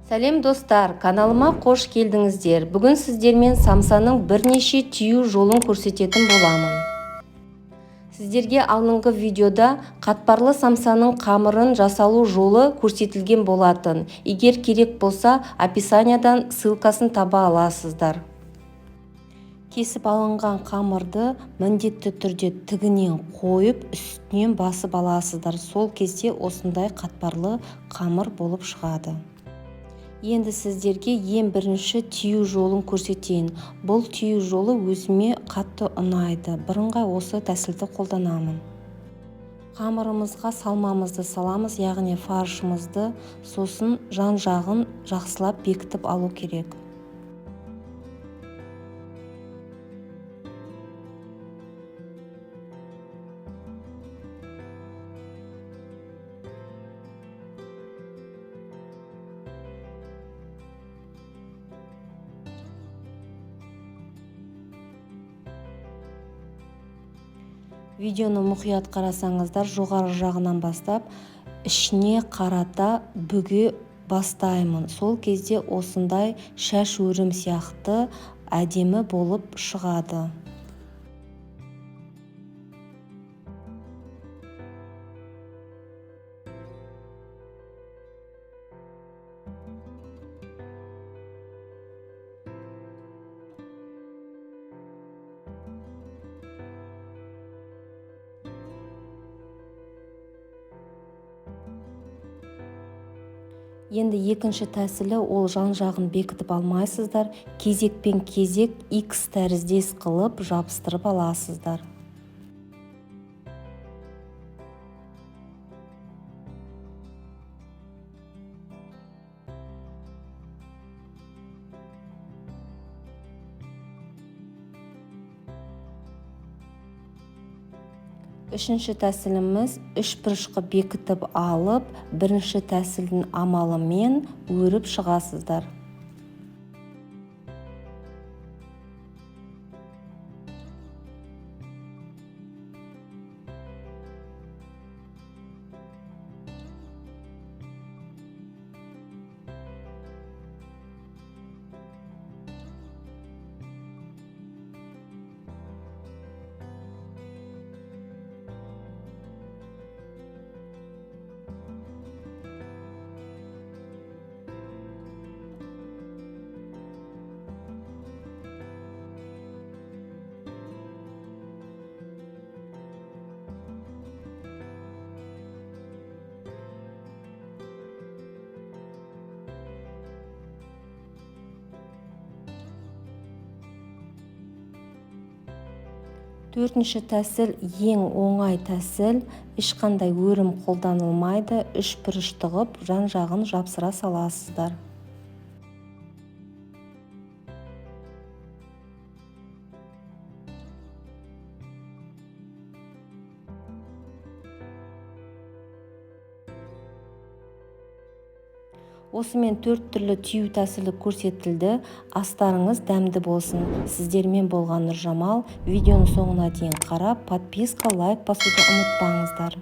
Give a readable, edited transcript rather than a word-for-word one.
Сәлем достар, каналыма қош келдіңіздер. Бүгін сіздермен самсаның бірнеше түю жолын көрсететін боламын. Сіздерге алдыңғы видеода қатпарлы самсаның қамырын жасалу жолы көрсетілген болатын. Егер керек болса, описаниядан ссылкасын таба аласыздар. Кесіп алынған қамырды міндетті түрде тігінен қойып, үстінен басып аласыздар. Сол кезде осындай қатпарлы қамыр болып шығады. Енді сіздерге ең бірінші түю жолын көрсетейін. Бұл түю жолы өзіме қатты ұнайды. Бірыңғай осы тәсілді қолданамын. Қамырымызға салмамызды саламыз, яғни фаршымызды, сосын жан-жағын жақсылап бекітіп алу керек. Видеоны мұқият қарасаңыздар, жоғары жағынан бастап, ішіне қарата бүге бастаймын. Сол кезде осындай шаш өрім сияқты әдемі болып шығады. Енді екінші тәсілі, ол жан-жағын бекітіп алмайсыздар, кезекпен кезек X тәріздес қылып жабыстырып аласыздар. Үшінші тәсіліміз үшбұрышқа бекітіп алып, бірінші тәсілдің амалымен өріп шығасыздар. Төртінші тәсіл ең оңай тәсіл, ешқандай өрім қолданылмайды, үшбұрыш тығып, жан-жағын жапсыра саласыздар. Осымен 4 түрлі түю тәсілі көрсетілді. Астарыңыз дәмді болсын. Сіздермен болған Нұржамал. Видеоның соңына дейін қарап, подписка, лайк басуды ұмытпаңыздар.